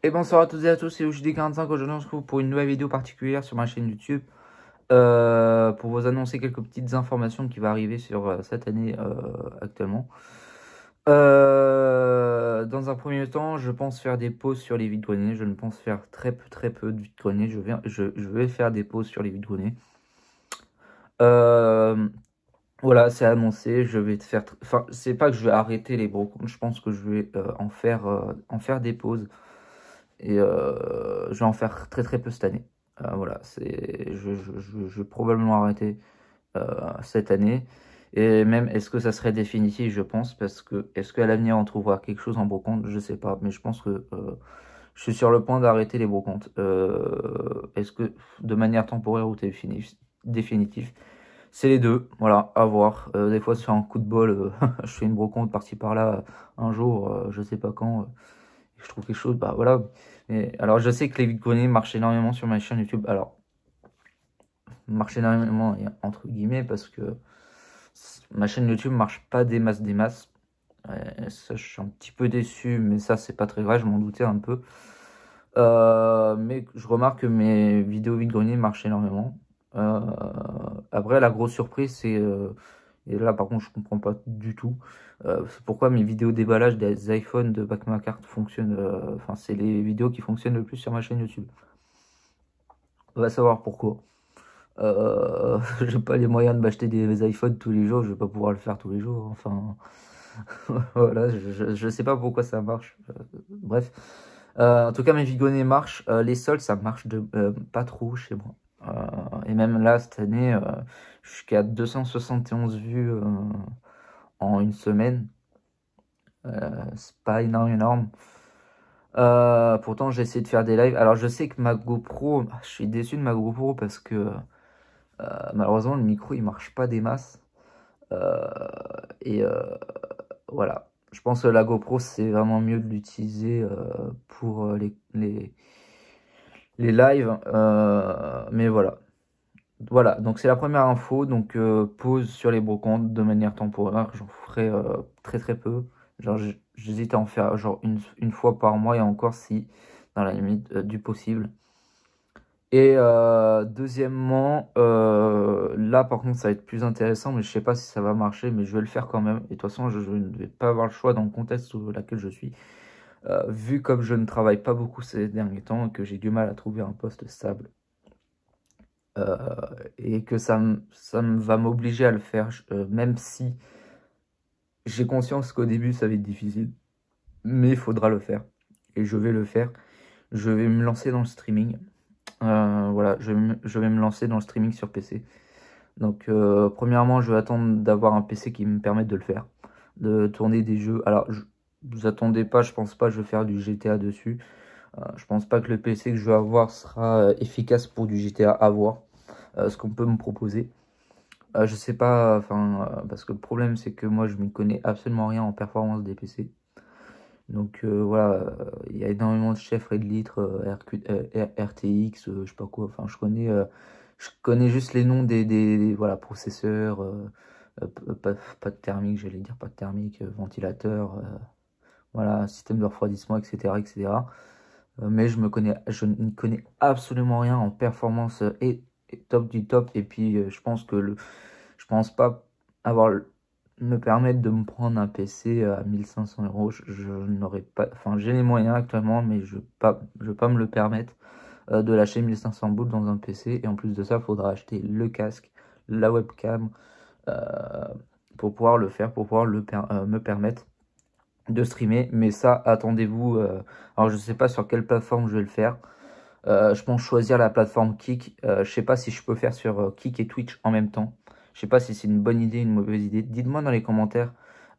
Et bonsoir à toutes et à tous, c'est UJD45. Aujourd'hui on se retrouve pour une nouvelle vidéo particulière sur ma chaîne YouTube pour vous annoncer quelques petites informations qui vont arriver sur cette année actuellement. Dans un premier temps, je pense faire des pauses sur les vides-greniers. Je ne pense faire très peu de vides-greniers. Je vais faire des pauses sur les vides-greniers. Voilà, c'est annoncé. Je vais faire. Enfin, c'est pas que je vais arrêter les brocantes. Je pense que je vais en faire des pauses. Et je vais en faire très peu cette année. Voilà, je vais probablement arrêter cette année. Et même, est-ce que ça serait définitif? Je pense, parce que est-ce qu'à l'avenir on trouvera quelque chose en brocante? Je sais pas, mais je pense que je suis sur le point d'arrêter les brocantes. Est-ce que de manière temporaire ou définitive? C'est les deux, voilà, à voir. Des fois, c'est un coup de bol, je fais une brocante par-ci par-là un jour, je sais pas quand. Je trouve quelque chose, bah voilà. Et, alors je sais que les vides-greniers marchent énormément sur ma chaîne YouTube. Alors, marchent énormément entre guillemets parce que ma chaîne YouTube marche pas des masses. Ça, je suis un petit peu déçu, mais ça c'est pas très grave, je m'en doutais un peu. Mais je remarque que mes vidéos vide-grenier marchent énormément. Après, la grosse surprise, c'est et là, par contre, je comprends pas du tout. C'est pourquoi mes vidéos déballage des iPhones de Back Ma Carte fonctionnent. Enfin, c'est les vidéos qui fonctionnent le plus sur ma chaîne YouTube. On va savoir pourquoi. J'ai pas les moyens de m'acheter des iPhones tous les jours. Je vais pas pouvoir le faire tous les jours. Enfin, voilà, je sais pas pourquoi ça marche. Bref. En tout cas, mes vidéos marchent. Les soldes, ça marche pas trop chez moi. Et même là, cette année, jusqu'à 271 vues en une semaine. C'est pas énorme. Pourtant, j'ai essayé de faire des lives. Alors, je sais que ma GoPro, je suis déçu de ma GoPro parce que malheureusement, le micro il marche pas des masses. Euh, et voilà. Je pense que la GoPro, c'est vraiment mieux de l'utiliser pour les lives. Mais voilà. Voilà, donc c'est la première info. Donc pause sur les brocantes de manière temporaire. J'en ferai très peu. Genre j'hésite à en faire genre une fois par mois et encore si dans la limite du possible. Et deuxièmement, là par contre ça va être plus intéressant, mais je sais pas si ça va marcher, mais je vais le faire quand même. Et de toute façon je ne vais pas avoir le choix dans le contexte dans lequel je suis. Vu comme je ne travaille pas beaucoup ces derniers temps, que j'ai du mal à trouver un poste stable. Euh, et que va m'obliger à le faire, même si j'ai conscience qu'au début ça va être difficile, mais il faudra le faire, et je vais le faire. Je vais me lancer dans le streaming, voilà, je vais me lancer dans le streaming sur PC. Donc premièrement, je vais attendre d'avoir un PC qui me permette de le faire, de tourner des jeux. Alors, vous attendez pas, je pense pas que je vais faire du GTA dessus. Je pense pas que le PC que je vais avoir sera efficace pour du GTA à voir. Ce qu'on peut me proposer. Je sais pas, enfin, parce que le problème c'est que moi je ne connais absolument rien en performance des PC. Donc voilà, il y a énormément de chefs Red Litre, RTX, je sais pas quoi. Enfin, je connais juste les noms voilà, processeurs, pas de thermique, j'allais dire pas de thermique, ventilateur, voilà, système de refroidissement, etc. Mais je ne connais absolument rien en performance et top du top. Et puis je pense pas avoir me permettre de me prendre un PC à 1500 euros. Je n'aurais pas, enfin j'ai les moyens actuellement, mais je vais pas me le permettre de lâcher 1500 boules dans un PC. Et en plus de ça, il faudra acheter le casque, la webcam euh, pour pouvoir le faire, pour pouvoir me permettre de streamer. Mais ça, attendez-vous. Alors je sais pas sur quelle plateforme je vais le faire. Je pense choisir la plateforme Kick. Je sais pas si je peux faire sur Kick et Twitch en même temps. Je sais pas si c'est une bonne idée, une mauvaise idée. Dites-moi dans les commentaires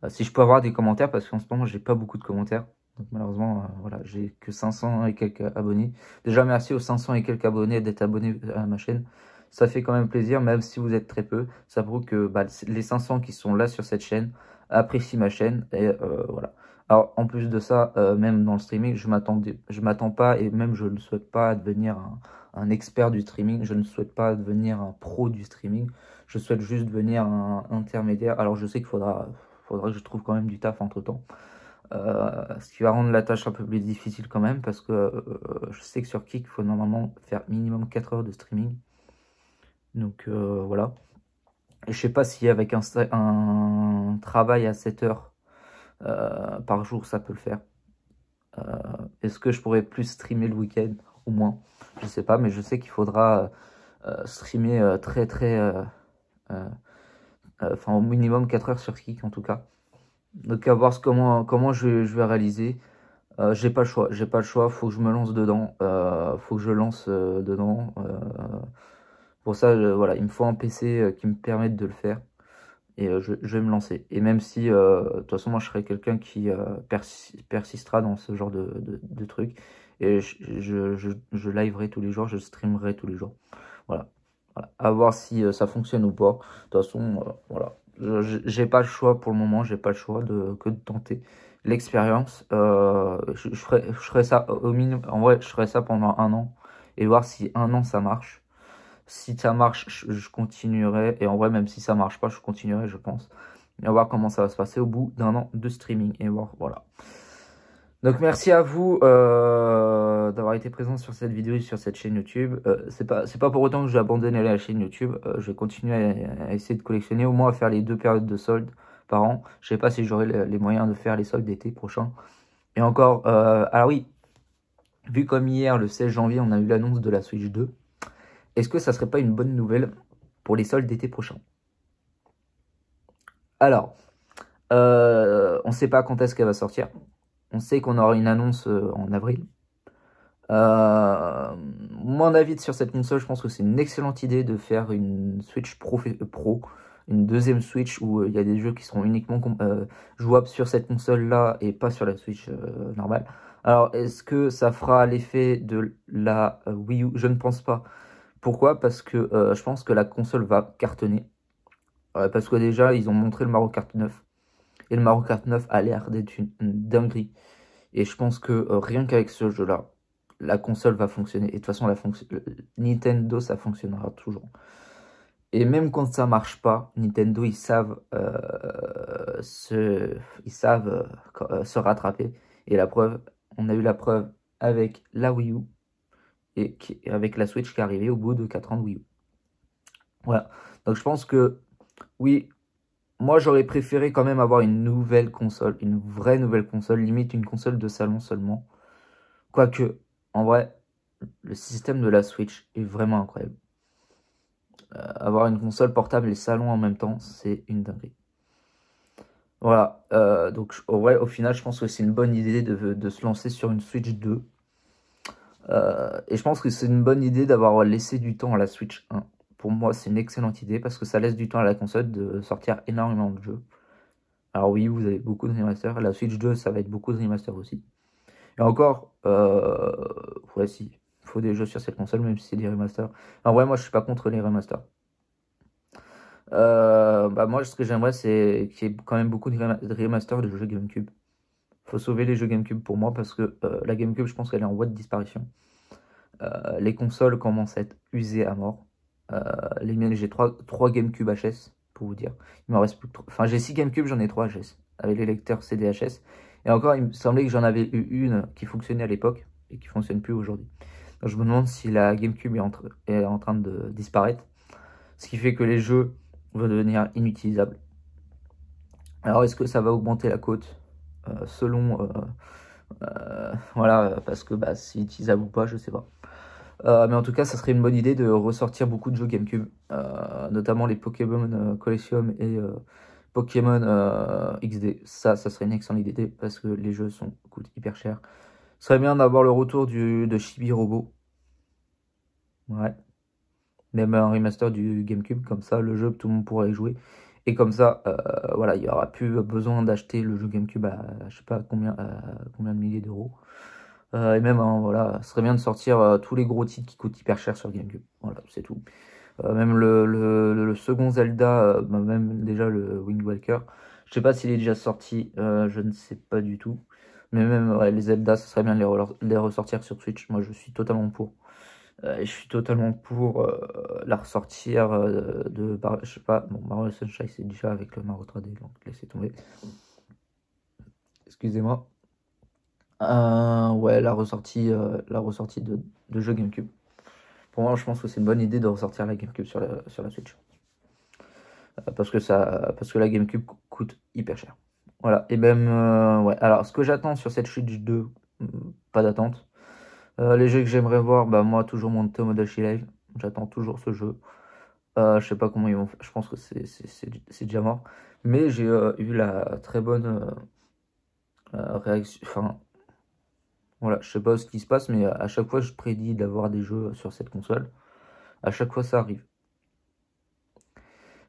si je peux avoir des commentaires parce qu'en ce moment j'ai pas beaucoup de commentaires. Donc malheureusement, voilà, j'ai que 500 et quelques abonnés. Déjà merci aux 500 et quelques abonnés d'être abonnés à ma chaîne. Ça fait quand même plaisir, même si vous êtes très peu. Ça prouve que bah, les 500 qui sont là sur cette chaîne apprécient ma chaîne. Et voilà. Alors, en plus de ça, même dans le streaming, je m'attends pas et même je ne souhaite pas devenir un expert du streaming. Je ne souhaite pas devenir un pro du streaming. Je souhaite juste devenir un intermédiaire. Alors, je sais faudra que je trouve quand même du taf entre-temps. Ce qui va rendre la tâche un peu plus difficile quand même, parce que je sais que sur Kick, il faut normalement faire minimum 4 heures de streaming. Donc voilà. Et je sais pas si avec un travail à 7 heures par jour, ça peut le faire. Est-ce que je pourrais plus streamer le week-end, au moins? Je sais pas, mais je sais qu'il faudra streamer enfin au minimum 4 heures sur Kick en tout cas. Donc à voir comment je vais réaliser. J'ai pas le choix, faut que je me lance dedans, faut que je lance dedans. Pour ça, voilà, il me faut un PC qui me permette de le faire. Et je vais me lancer. Et même si, de toute façon, moi, je serai quelqu'un qui persistera dans ce genre de trucs. Et je liverai tous les jours, je streamerai tous les jours. Voilà. Voilà. À voir si ça fonctionne ou pas. De toute façon, voilà. J'ai pas le choix pour le moment, j'ai pas le choix que de tenter l'expérience. Je ferai ça au minimum. En vrai, je ferai ça pendant 1 an. Et voir si 1 an ça marche. Si ça marche, je continuerai. Et en vrai, même si ça marche pas, je continuerai, je pense. Et on va voir comment ça va se passer au bout d'1 an de streaming. Et voir, voilà. Donc merci à vous d'avoir été présent sur cette vidéo, sur cette chaîne YouTube. C'est pas pour autant que je vais abandonner la chaîne YouTube. Je vais continuer à essayer de collectionner, au moins à faire les 2 périodes de soldes par an. Je sais pas si j'aurai les moyens de faire les soldes d'été prochain. Et encore, alors oui, vu comme hier, le 16 janvier, on a eu l'annonce de la Switch 2. Est-ce que ça serait pas une bonne nouvelle pour les soldes d'été prochain? Alors, on ne sait pas quand est-ce qu'elle va sortir. On sait qu'on aura une annonce en avril. Mon avis sur cette console, je pense que c'est une excellente idée de faire une Switch Pro, une deuxième Switch où il y a des jeux qui seront uniquement jouables sur cette console-là et pas sur la Switch normale. Alors, est-ce que ça fera l'effet de la Wii U? Je ne pense pas. Pourquoi? Parce que je pense que la console va cartonner. Parce que déjà, ils ont montré le Mario Kart 9. Et le Mario Kart 9 a l'air d'être une dinguerie. Et je pense que rien qu'avec ce jeu-là, la console va fonctionner. Et de toute façon, Nintendo, ça fonctionnera toujours. Et même quand ça marche pas, Nintendo, ils savent, se rattraper. Et la preuve, on a eu la preuve avec la Wii U et avec la Switch qui est arrivée au bout de 4 ans de Wii U. Voilà. Donc je pense que oui, moi j'aurais préféré quand même avoir une nouvelle console, une vraie nouvelle console, limite une console de salon seulement. Quoique, en vrai, le système de la Switch est vraiment incroyable. Avoir une console portable et salon en même temps, c'est une dinguerie. Voilà, donc ouais, au final, je pense que c'est une bonne idée de se lancer sur une Switch 2. Et je pense que c'est une bonne idée d'avoir laissé du temps à la Switch 1. Pour moi, c'est une excellente idée parce que ça laisse du temps à la console de sortir énormément de jeux. Alors oui, vous avez beaucoup de remasters. La Switch 2, ça va être beaucoup de remasters aussi. Et encore, ouais, si, il faut des jeux sur cette console, même si c'est des remasters. En vrai, moi, je suis pas contre les remasters. Bah moi, ce que j'aimerais, c'est qu'il y ait quand même beaucoup de remasters de jeux GameCube. Faut sauver les jeux GameCube pour moi, parce que la GameCube, je pense qu'elle est en voie de disparition. Les consoles commencent à être usées à mort. Les miennes, j'ai 3 GameCube HS, pour vous dire. Il m'en reste plus que 3. Enfin, j'ai 6 GameCube, j'en ai 3 HS, avec les lecteurs CD HS. Et encore, il me semblait que j'en avais eu une qui fonctionnait à l'époque, et qui fonctionne plus aujourd'hui. Donc je me demande si la GameCube est en train de disparaître. Ce qui fait que les jeux vont devenir inutilisables. Alors, est-ce que ça va augmenter la cote selon... voilà, parce que bah, c'est utilisable ou pas, je sais pas. Mais en tout cas, ça serait une bonne idée de ressortir beaucoup de jeux GameCube, notamment les Pokémon Collection et Pokémon XD. Ça serait une excellente idée parce que les jeux coûtent hyper cher. Ce serait bien d'avoir le retour de Chibi Robo. Ouais. Même un remaster du GameCube, comme ça, le jeu, tout le monde pourrait y jouer. Et comme ça, voilà, il n'y aura plus besoin d'acheter le jeu GameCube à, je sais pas combien de milliers d'euros. Et même, hein, voilà, ce serait bien de sortir tous les gros titres qui coûtent hyper cher sur GameCube. Voilà, c'est tout. Même le second Zelda, bah, même déjà le Wind Waker. Je sais pas s'il est déjà sorti, je ne sais pas du tout. Mais même ouais, les Zelda, ce serait bien de les ressortir sur Switch. Moi, je suis totalement pour. Et je suis totalement pour la ressortir je sais pas, bon, Mario Sunshine c'est déjà avec le Mario 3D, donc laissez tomber. excusez-moi. Ouais, la ressortie de jeux GameCube. Pour moi, je pense que c'est une bonne idée de ressortir la GameCube sur la Switch. Parce que la GameCube coûte hyper cher. Voilà, et même, ouais. Alors, ce que j'attends sur cette Switch 2, pas d'attente. Les jeux que j'aimerais voir, bah moi, toujours mon Tomodachi Live. J'attends toujours ce jeu. Je sais pas comment ils vont faire. Je pense que c'est déjà mort. Mais j'ai eu la très bonne réaction. Enfin, voilà, je sais pas ce qui se passe, mais à chaque fois, je prédis d'avoir des jeux sur cette console. À chaque fois, ça arrive.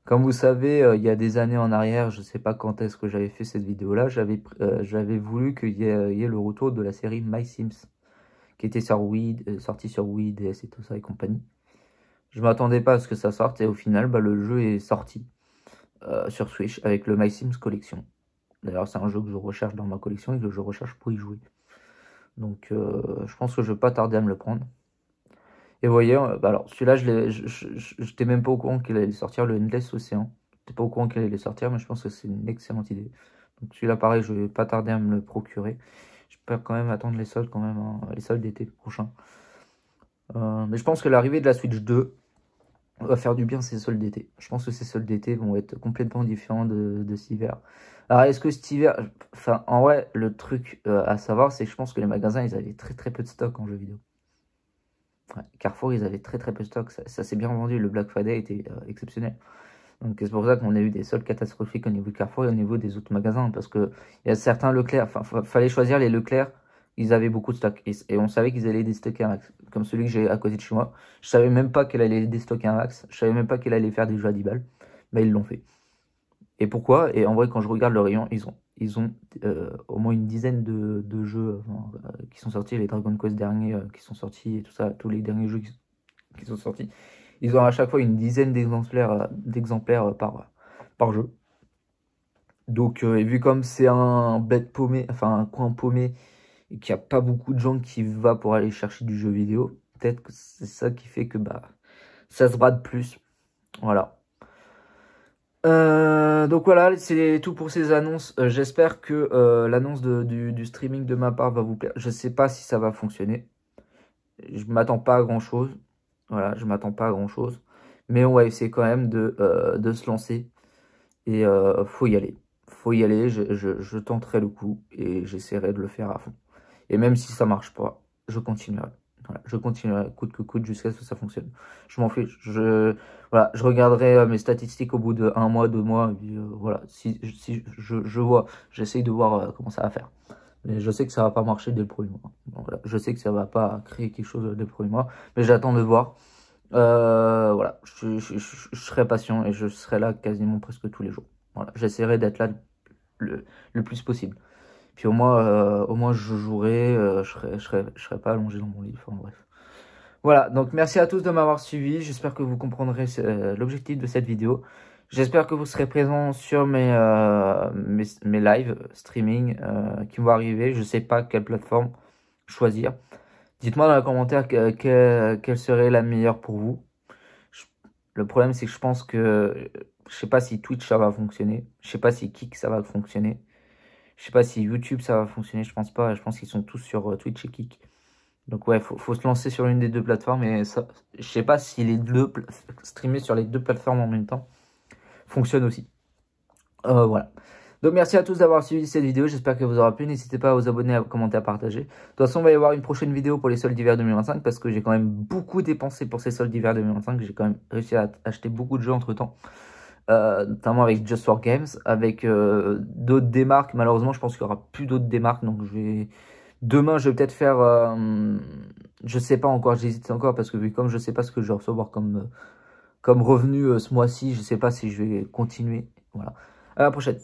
Comme vous savez, il y a des années en arrière, je sais pas quand est-ce que j'avais fait cette vidéo-là, j'avais voulu qu'il y ait le retour de la série My Sims, qui était sur Wii, sortie sur Wii, DS et tout ça et compagnie. Je m'attendais pas à ce que ça sorte et au final, bah, le jeu est sorti sur Switch avec le My Sims Collection. D'ailleurs, c'est un jeu que je recherche dans ma collection et que je recherche pour y jouer. Donc, je pense que je vais pas tarder à me le prendre. Et vous voyez, bah alors celui-là, j'étais même pas au courant qu'il allait sortir, le Endless Ocean. J'étais pas au courant qu'il allait sortir, mais je pense que c'est une excellente idée. Donc celui-là, pareil, je vais pas tarder à me le procurer. J'espère quand même attendre les soldes, quand même, hein, les soldes d'été prochain. Mais je pense que l'arrivée de la Switch 2 va faire du bien ces soldes d'été. Je pense que ces soldes d'été vont être complètement différents de cet hiver. Alors, est-ce que cet hiver... Enfin, en vrai, le truc à savoir, c'est que je pense que les magasins, ils avaient très très peu de stock en jeux vidéo. Ouais, Carrefour, ils avaient très très peu de stock. Ça s'est bien vendu. Le Black Friday était exceptionnel. Donc, c'est pour ça qu'on a eu des soldes catastrophiques au niveau de Carrefour et au niveau des autres magasins. Parce que il y a certains Leclerc... Enfin, fallait choisir les Leclerc. Ils avaient beaucoup de stock. Et on savait qu'ils allaient déstocker un max. Comme celui que j'ai à côté de chez moi. Je savais même pas qu'elle allait déstocker un max. Je savais même pas qu'elle allait faire des jeux à 10 balles. Bah, ils l'ont fait. Et pourquoi? Et en vrai, quand je regarde le rayon, ils ont au moins une dizaine de jeux qui sont sortis. Les Dragon Quest derniers qui sont sortis et tout ça. Tous les derniers jeux qui sont sortis. Ils ont à chaque fois une dizaine d'exemplaires par jeu. Donc, et vu comme c'est un bête paumé, enfin un coin paumé, et qu'il n'y a pas beaucoup de gens qui va pour aller chercher du jeu vidéo, peut-être que c'est ça qui fait que bah ça se brade plus. Voilà. Donc voilà, c'est tout pour ces annonces. J'espère que l'annonce du streaming de ma part va vous plaire. Je sais pas si ça va fonctionner. Je m'attends pas à grand chose. Voilà, je m'attends pas à grand chose. Mais on va essayer quand même de se lancer. Et faut y aller. Faut y aller, je tenterai le coup et j'essaierai de le faire à fond. Et même si ça marche pas, je continuerai. Voilà, je continuerai coûte que coûte jusqu'à ce que ça fonctionne. Je m'en fiche. Voilà, je regarderai mes statistiques au bout de 1 mois, 2 mois. Et puis, voilà, si je vois, j'essaye de voir comment ça va faire. Mais je sais que ça va pas marcher dès le premier mois. Donc, voilà, je sais que ça va pas créer quelque chose dès le premier mois. Mais j'attends de voir. Voilà, je serai patient et je serai là quasiment presque tous les jours. Voilà, j'essaierai d'être là le plus possible. Puis au moins je jouerai, je serai pas allongé dans mon lit. Enfin bref. Voilà, donc merci à tous de m'avoir suivi. J'espère que vous comprendrez l'objectif de cette vidéo. J'espère que vous serez présents sur mes lives streaming qui vont arriver. Je sais pas quelle plateforme choisir. Dites-moi dans les commentaires quelle serait la meilleure pour vous. Le problème, c'est que je pense que je sais pas si Twitch ça va fonctionner. Je sais pas si Kick ça va fonctionner. Je sais pas si YouTube ça va fonctionner. Je pense pas. Je pense qu'ils sont tous sur Twitch et Kick. Donc ouais, faut se lancer sur une des deux plateformes. Et ça, je sais pas si les deux streamer sur les deux plateformes en même temps fonctionne aussi. Voilà. Donc merci à tous d'avoir suivi cette vidéo, j'espère que vous aura plu, n'hésitez pas à vous abonner, à commenter, à partager. De toute façon, on va y avoir une prochaine vidéo pour les soldes d'hiver 2025 parce que j'ai quand même beaucoup dépensé pour ces soldes d'hiver 2025. J'ai quand même réussi à acheter beaucoup de jeux entre temps, notamment avec Just for Games, avec d'autres démarques. Malheureusement, je pense qu'il n'y aura plus d'autres démarques, donc demain, je vais peut-être faire, je sais pas encore, j'hésite encore parce que comme je sais pas ce que je vais recevoir comme revenu ce mois-ci, je sais pas si je vais continuer. Voilà. À la prochaine.